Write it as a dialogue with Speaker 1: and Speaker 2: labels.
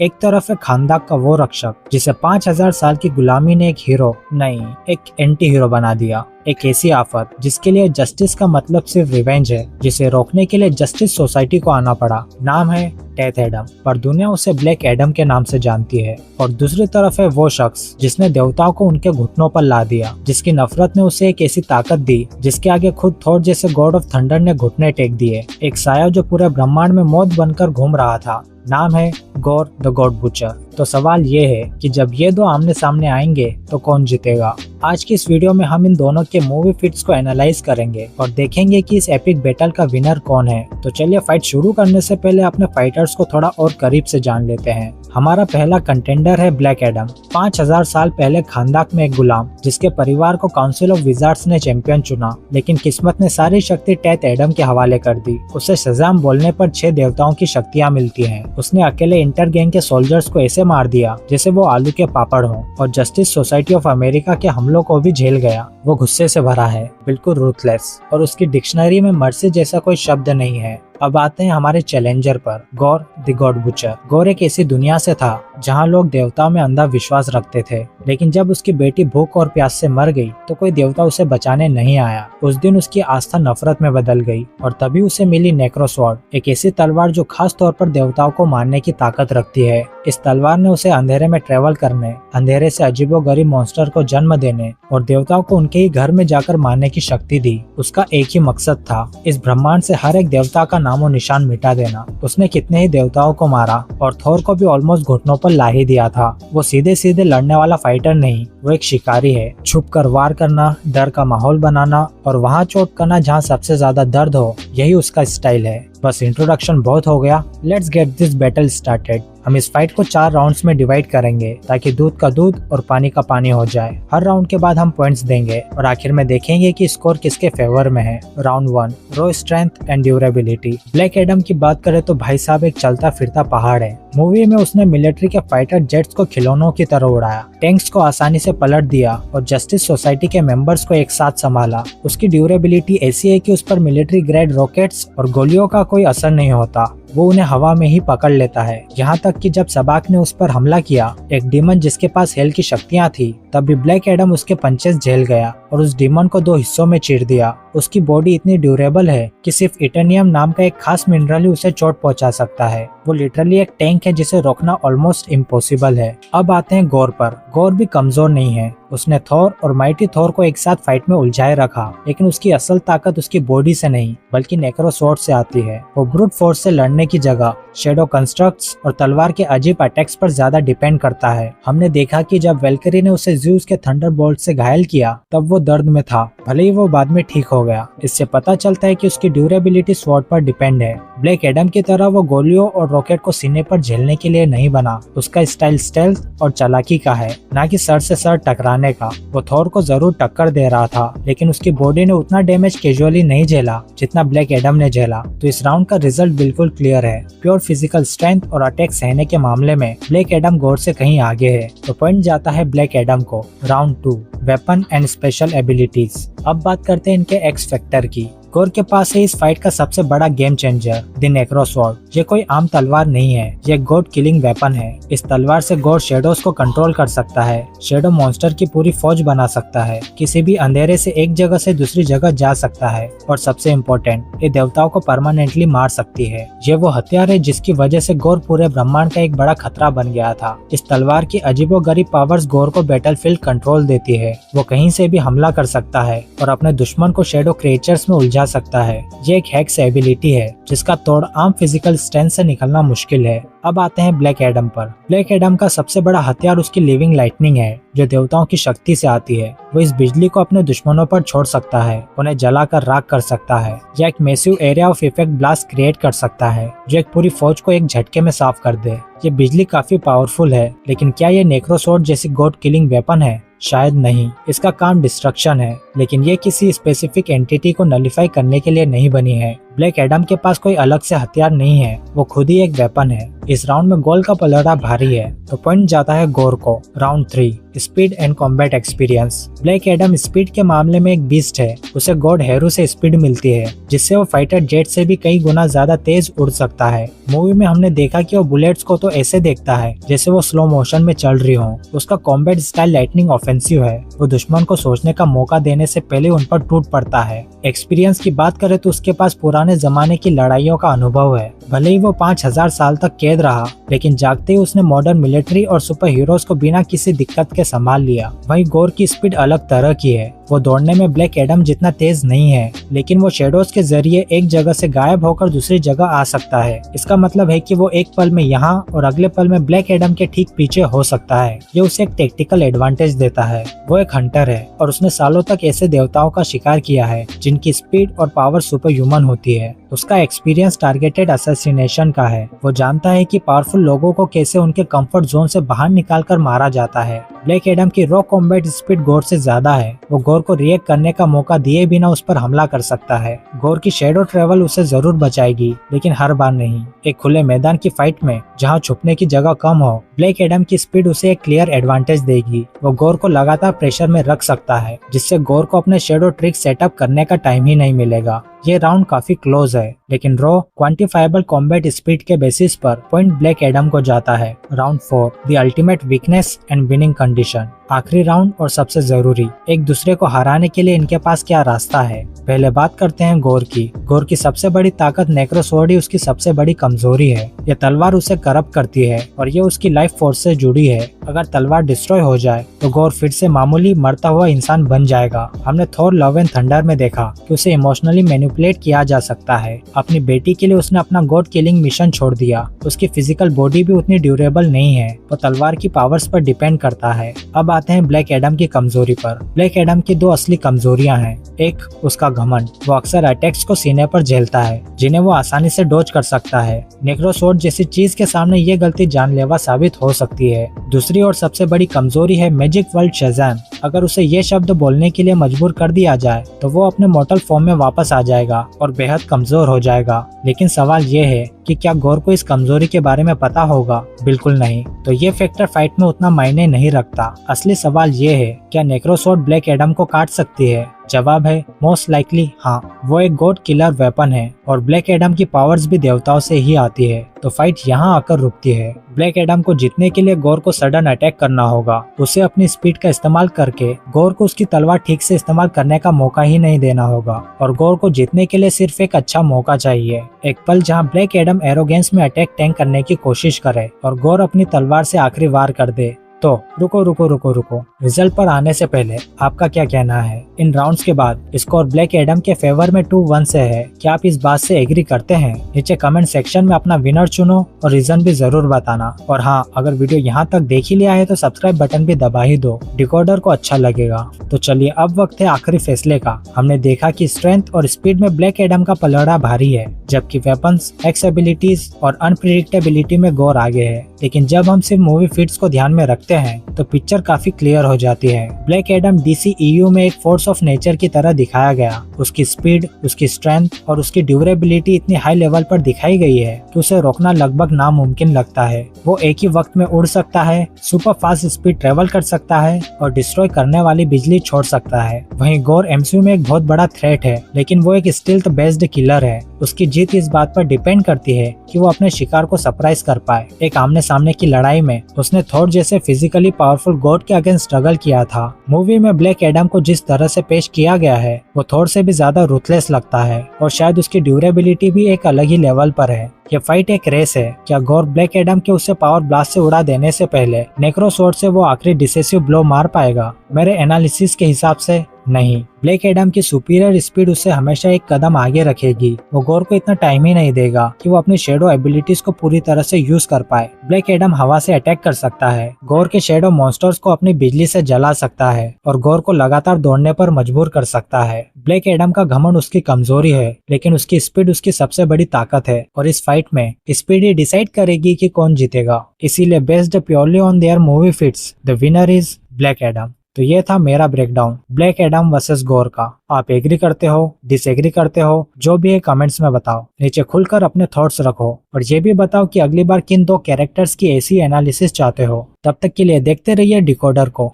Speaker 1: एक तरफ है खानदाक का वो रक्षक जिसे 5000 साल की गुलामी ने एक हीरो नहीं, एक एंटी हीरो बना दिया। एक ऐसी आफत जिसके लिए जस्टिस का मतलब सिर्फ रिवेंज है, जिसे रोकने के लिए जस्टिस सोसाइटी को आना पड़ा। नाम है डेथ एडम, पर दुनिया उसे ब्लैक एडम के नाम से जानती है। और दूसरी तरफ है वो शख्स जिसने देवताओं को उनके घुटनों पर ला दिया, जिसकी नफरत ने उसे एक ऐसी ताकत दी जिसके आगे खुद थॉर जैसे गॉड ऑफ थंडर ने घुटने टेक दिए। एक साया जो पूरे ब्रह्मांड में मौत बनकर घूम रहा था। नाम है गोर द गॉड बुचर। तो सवाल ये है कि जब ये दो आमने सामने आएंगे तो कौन जीतेगा। आज की इस वीडियो में हम इन दोनों के मूवी फिट्स को एनालाइज करेंगे और देखेंगे कि इस एपिक बैटल का विनर कौन है। तो चलिए फाइट शुरू करने से पहले अपने फाइटर्स को थोड़ा और करीब से जान लेते हैं। हमारा पहला कंटेंडर है ब्लैक एडम। 5000 साल पहले खानदाक में एक गुलाम जिसके परिवार को काउंसिल ऑफ विजार्ड्स ने चैंपियन चुना, लेकिन किस्मत ने सारी शक्ति डेथ एडम के हवाले कर दी। उसे शज़ाम बोलने पर 6 देवताओं की शक्तियां मिलती हैं। उसने अकेले इंटर गैंग के सोल्जर्स को ऐसे मार दिया जैसे वो आलू के पापड़ हों, और जस्टिस सोसाइटी ऑफ अमेरिका के हमलों को भी झेल गया। वो गुस्से से भरा है, बिल्कुल रूथलेस, और उसकी डिक्शनरी में मर्सी जैसा कोई शब्द नहीं है। अब आते हैं हमारे चैलेंजर पर, गोर द गॉड बुचर। गोर एक ऐसी दुनिया से था जहां लोग देवताओं में अंधा विश्वास रखते थे, लेकिन जब उसकी बेटी भूख और प्यास से मर गई तो कोई देवता उसे बचाने नहीं आया। उस दिन उसकी आस्था नफरत में बदल गई, और तभी उसे मिली नेक्रोसवर्ड, एक ऐसी तलवार जो खास तौर पर देवताओं को मारने की ताकत रखती है। इस तलवार ने उसे अंधेरे में ट्रेवल करने, अंधेरे से अजीबोगरीब मॉन्स्टर को जन्म देने और देवताओं को उनके ही घर में जाकर मारने की शक्ति दी। उसका एक ही मकसद था, इस ब्रह्मांड से हर एक देवता का नामो निशान मिटा देना। उसने कितने ही देवताओं को मारा और थोर को भी ऑलमोस्ट घुटनों पर ला ही दिया था। वो सीधे सीधे लड़ने वाला फाइटर नहीं, वो एक शिकारी है। छुप कर वार करना, डर का माहौल बनाना और वहाँ चोट करना जहाँ सबसे ज्यादा दर्द हो, यही उसका स्टाइल है। बस इंट्रोडक्शन बहुत हो गया, let's get this battle started. हम इस फाइट को 4 राउंड्स में डिवाइड करेंगे ताकि दूध का दूध और पानी का पानी हो जाए। हर राउंड के बाद हम पॉइंट्स देंगे और आखिर में देखेंगे कि स्कोर किसके फेवर में है। Round 1, raw strength and durability. Black Adam की बात करें तो भाई साहब एक चलता फिरता पहाड़ है। मूवी में उसने मिलिट्री के फाइटर जेट्स को खिलौनों की तरह उड़ाया, टैंक्स को आसानी से पलट दिया और जस्टिस सोसाइटी के मेंबर्स को एक साथ संभाला। उसकी ड्यूरेबिलिटी ऐसी है कि उस पर मिलिट्री ग्रेड रॉकेट्स और गोलियों का कोई असर नहीं होता, वो उन्हें हवा में ही पकड़ लेता है। यहाँ तक कि जब सबाक ने उस पर हमला किया, एक डीमन जिसके पास हेल की शक्तियाँ थी, तब भी ब्लैक एडम उसके पंचेस झेल गया और उस डीमन को 2 हिस्सों में चीर दिया। उसकी बॉडी इतनी ड्यूरेबल है कि सिर्फ इटेनियम नाम का एक खास मिनरल ही उसे चोट पहुंचा सकता है। वो लिटरली एक टैंक है जिसे रोकना ऑलमोस्ट इम्पॉसिबल है। अब आते हैं गोर पर। गोर भी कमजोर नहीं है। उसने थोर और माइटी थोर को एक साथ फाइट में उलझाए रखा, लेकिन उसकी असल ताकत उसकी बॉडी से नहीं बल्कि नेक्रोसवर्ड से आती है। वो ब्रूट फोर्स से लड़ने की जगह शेडो कंस्ट्रक्ट्स और तलवार के अजीब अटैक्स पर ज्यादा डिपेंड करता है। हमने देखा कि जब वेल्करी ने उसे ज़्यूस के थंडरबोल्ट से घायल किया तब वो दर्द में था, भले ही वो बाद में ठीक हो गया। इससे पता चलता है कि उसकी ड्यूरेबिलिटी स्वॉर्ड पर डिपेंड है। ब्लैक एडम की तरह वो गोलियों और रॉकेट को सीने पर झेलने के लिए नहीं बना। उसका स्टाइल स्टेल्थ और चालाकी का है, ना कि सर से सर टकराने का। वो थोर को जरूर टक्कर दे रहा था, लेकिन उसकी बॉडी ने उतना डैमेज कैजुअली नहीं झेला जितना ब्लैक एडम ने झेला। तो इस राउंड का रिजल्ट बिल्कुल क्लियर है। प्योर फिजिकल स्ट्रेंथ और अटैक सहने के मामले में ब्लैक एडम गोर से कहीं आगे है, तो पॉइंट जाता है ब्लैक एडम को। Round 2, weapon and special abilities. अब बात करते हैं इनके एक्स फैक्टर की। गोर के पास है इस फाइट का सबसे बड़ा गेम चेंजर, द नेक्रोसवर्ड। ये कोई आम तलवार नहीं है, ये गॉड किलिंग वेपन है। इस तलवार से गॉड शेडोज को कंट्रोल कर सकता है, शेडो मॉन्स्टर की पूरी फौज बना सकता है, किसी भी अंधेरे से एक जगह से दूसरी जगह जा सकता है, और सबसे इम्पोर्टेंट, ये देवताओं को परमानेंटली मार सकती है। ये वो हथियार है जिसकी वजह से गोर पूरे ब्रह्मांड का एक बड़ा खतरा बन गया था। इस तलवार की अजीबोगरीब पावर्स गोर को बैटलफील्ड कंट्रोल देती है। वो कहीं से भी हमला कर सकता है और अपने दुश्मन को शेडो क्रिएचर्स में उलझा सकता है। ये एक हैक्स एबिलिटी है जिसका तोड़ आम फिजिकल स्ट्रेंथ से निकलना मुश्किल है। अब आते हैं ब्लैक एडम पर। ब्लैक एडम का सबसे बड़ा हथियार उसकी लिविंग लाइटनिंग है, जो देवताओं की शक्ति से आती है। वो इस बिजली को अपने दुश्मनों पर छोड़ सकता है, उन्हें जलाकर राख कर सकता है, या एक massive area of effect blast create कर सकता है जो एक पूरी फौज को एक झटके में साफ कर दे। ये बिजली काफी पावरफुल है, लेकिन क्या ये नेक्रोसवर्ड जैसी गॉड किलिंग वेपन है? शायद नहीं। इसका काम डिस्ट्रक्शन है। लेकिन ये किसी स्पेसिफिक एंटिटी को नलिफाई करने के लिए नहीं बनी है। ब्लैक एडम के पास कोई अलग से हथियार नहीं है, वो खुद ही एक वेपन है। इस राउंड में गोल का पलड़ा भारी है तो पॉइंट जाता है गोर को। Round 3, speed and combat experience. Black Adam speed के मामले में एक बीस्ट है। उसे गॉड हेरू से स्पीड मिलती है जिससे वो फाइटर जेट से भी कई गुना ज्यादा तेज उड़ सकता है। मूवी में हमने देखा कि वो बुलेट्स को तो ऐसे देखता है जैसे वो स्लो मोशन में चल रही हो। उसका कॉम्बैट स्टाइल लाइटनिंग ऑफेंसिव है। वो दुश्मन को सोचने का मौका देने से पहले उन पर टूट पड़ता है। एक्सपीरियंस की बात करें तो उसके पास पुराने जमाने की लड़ाइयों का अनुभव है। भले ही वो 5000 साल तक कैद रहा, लेकिन जागते ही उसने मॉडर्न मिलिट्री और सुपर हीरोज को बिना किसी दिक्कत के संभाल लिया। वहीं गोर की स्पीड अलग तरह की है। वो दौड़ने में ब्लैक एडम जितना तेज नहीं है, लेकिन वो शेडोज के जरिए एक जगह से गायब होकर दूसरी जगह आ सकता है। इसका मतलब है कि वो एक पल में यहाँ और अगले पल में ब्लैक एडम के ठीक पीछे हो सकता है। ये उसे एक टेक्टिकल एडवांटेज देता है। वो एक हंटर है और उसने सालों तक ऐसे देवताओं का शिकार किया है जिनकी स्पीड और पावर सुपर ह्यूमन होती है। उसका एक्सपीरियंस टारगेटेड असैसिनेशन का है। वो जानता है कि पावरफुल लोगों को कैसे उनके कंफर्ट जोन से बाहर निकालकर मारा जाता है। ब्लैक एडम की रॉ कॉम्बैट स्पीड गोर से ज्यादा है। वो गोर को रिएक्ट करने का मौका दिए बिना उस पर हमला कर सकता है। गोर की शैडो ट्रेवल उसे जरूर बचाएगी, लेकिन हर बार नहीं। एक खुले मैदान की फाइट में जहां छुपने की जगह कम हो, ब्लैक एडम की स्पीड उसे एक क्लियर एडवांटेज देगी। वो गोर को लगातार प्रेशर में रख सकता है, जिससे गोर को अपने शैडो ट्रिक सेटअप करने का टाइम ही नहीं मिलेगा। ये राउंड काफी क्लोज है, लेकिन रॉ क्वांटिफाइबल कॉम्बैट स्पीड के बेसिस पर पॉइंट ब्लैक एडम को जाता है। Round 4, the ultimate weakness and winning condition. आखिरी राउंड और सबसे जरूरी, एक दूसरे को हराने के लिए इनके पास क्या रास्ता है। पहले बात करते हैं गोर की। गोर की सबसे बड़ी ताकत नेक्रोसवर्ड ही उसकी सबसे बड़ी कमजोरी है। यह तलवार उसे करप्ट करती है और ये उसकी लाइफ फोर्स से जुड़ी है। अगर तलवार डिस्ट्रॉय हो जाए तो गोर फिर से मामूली मरता हुआ इंसान बन जाएगा। हमने थॉर लव एंड थंडर में देखा कि उसे इमोशनली मैनिपुलेट किया जा सकता है। अपनी बेटी के लिए उसने अपना गॉड किलिंग मिशन छोड़ दिया। उसकी फिजिकल बॉडी भी उतनी ड्यूरेबल नहीं है। वो तलवार की पावर्स पर डिपेंड करता है। अब आते हैं ब्लैक एडम की कमजोरी पर। ब्लैक एडम की दो असली कमजोरियां हैं। एक, उसका घमंड। वो अक्सर अटैक्स को सीने पर झेलता है जिन्हें वो आसानी से डॉज कर सकता है। नेक्रोसवर्ड जैसी चीज के सामने ये गलती जानलेवा साबित हो सकती है। दूसरी और सबसे बड़ी कमजोरी है मैजिक वर्ल्ड शज़ैम। अगर उसे ये शब्द बोलने के लिए मजबूर कर दिया जाए तो वो अपने मॉर्टल फॉर्म में वापस आ जाएगा और बेहद कमजोर हो जाएगा। लेकिन सवाल ये है कि क्या गोर को इस कमजोरी के बारे में पता होगा? बिल्कुल नहीं। तो ये फैक्टर फाइट में उतना मायने नहीं रखता। असली सवाल ये है, क्या नेक्रोसवर्ड ब्लैक एडम को काट सकती है? जवाब है मोस्ट लाइकली हाँ। वो एक गॉड किलर वेपन है और ब्लैक एडम की पावर्स भी देवताओं से ही आती है। तो फाइट यहाँ आकर रुकती है। ब्लैक एडम को जीतने के लिए गोर को सडन अटैक करना होगा। उसे अपनी स्पीड का इस्तेमाल करके गोर को उसकी तलवार ठीक से इस्तेमाल करने का मौका ही नहीं देना होगा। और गोर को जीतने के लिए सिर्फ एक अच्छा मौका चाहिए। एक पल जहाँ ब्लैक एडम एरोगेंस में अटैक टैंक करने की कोशिश करे और गोर अपनी तलवार से आखिरी वार कर दे। तो रुको। रिजल्ट पर आने से पहले आपका क्या कहना है? इन राउंड्स के बाद स्कोर ब्लैक एडम के फेवर में 2-1 से है। क्या आप इस बात से एग्री करते हैं? नीचे कमेंट सेक्शन में अपना विनर चुनो और रीजन भी जरूर बताना। और हाँ, अगर वीडियो यहाँ तक देख ही लिया है तो सब्सक्राइब बटन भी दबा ही दो, डिकोडर को अच्छा लगेगा। तो चलिए अब वक्त है आखिरी फैसले का। हमने देखा कि स्ट्रेंथ और स्पीड में ब्लैक एडम का पलड़ा भारी है, जबकि वेपन्स, एक्स एबिलिटीज और अनप्रिडिक्टेबिलिटी में गोर आगे है। लेकिन जब हम सिर्फ मूवी फीट्स को ध्यान में रखते हैं तो पिक्चर काफी क्लियर हो जाती है। ब्लैक एडम DCEU में एक फोर्स ऑफ नेचर की तरह दिखाया गया। उसकी स्पीड, उसकी स्ट्रेंथ और उसकी ड्यूरेबिलिटी इतनी हाई लेवल पर दिखाई गई है कि उसे रोकना लगभग नामुमकिन लगता है। वो एक ही वक्त में उड़ सकता है, सुपर फास्ट स्पीड ट्रेवल कर सकता है और डिस्ट्रॉय करने वाली बिजली छोड़ सकता है। वहीं गोर MCU में एक बहुत बड़ा थ्रेट है, लेकिन वो एक स्टील्थ बेस्ड किलर है। उसकी जीत इस बात पर डिपेंड करती है कि वो अपने शिकार को सरप्राइज कर पाए। एक आमने सामने की लड़ाई में उसने थॉर जैसे फिजिकली पावरफुल गॉड के अगेंस्ट स्ट्रगल किया था। मूवी में ब्लैक एडम को जिस तरह से पेश किया गया है वो थॉर से भी ज्यादा रूथलेस लगता है और शायद उसकी ड्यूरेबिलिटी भी एक अलग ही लेवल पर है। ये फाइट एक रेस है। क्या गोर ब्लैक एडम के उसे पावर ब्लास्ट से उड़ा देने से पहले नेक्रोसवर्ड से वो आखिरी डिसेसिव ब्लो मार पाएगा? मेरे एनालिसिस के हिसाब से नहीं। ब्लैक एडम की सुपीरियर स्पीड उसे हमेशा एक कदम आगे रखेगी। वो गोर को इतना टाइम ही नहीं देगा कि वो अपनी शेडो एबिलिटीज को पूरी तरह से यूज कर पाए। ब्लैक एडम हवा से अटैक कर सकता है, गोर के शेडो मॉन्स्टर्स को अपनी बिजली से जला सकता है और गोर को लगातार दौड़ने पर मजबूर कर सकता है। ब्लैक एडम का घमंड उसकी कमजोरी है, लेकिन उसकी स्पीड उसकी सबसे बड़ी ताकत है और इस फाइट में स्पीड ही डिसाइड करेगी कि कौन जीतेगा। इसीलिए based purely on their movie fits, the winner is black Adam. तो ये था मेरा ब्रेकडाउन ब्लैक एडम वर्सेस गोर का। आप एग्री करते हो, डिसएग्री करते हो, जो भी है कमेंट्स में बताओ। नीचे खुलकर अपने थॉट्स रखो और ये भी बताओ कि अगली बार किन दो कैरेक्टर्स की ऐसी एनालिसिस चाहते हो। तब तक के लिए देखते रहिए डिकोडर को।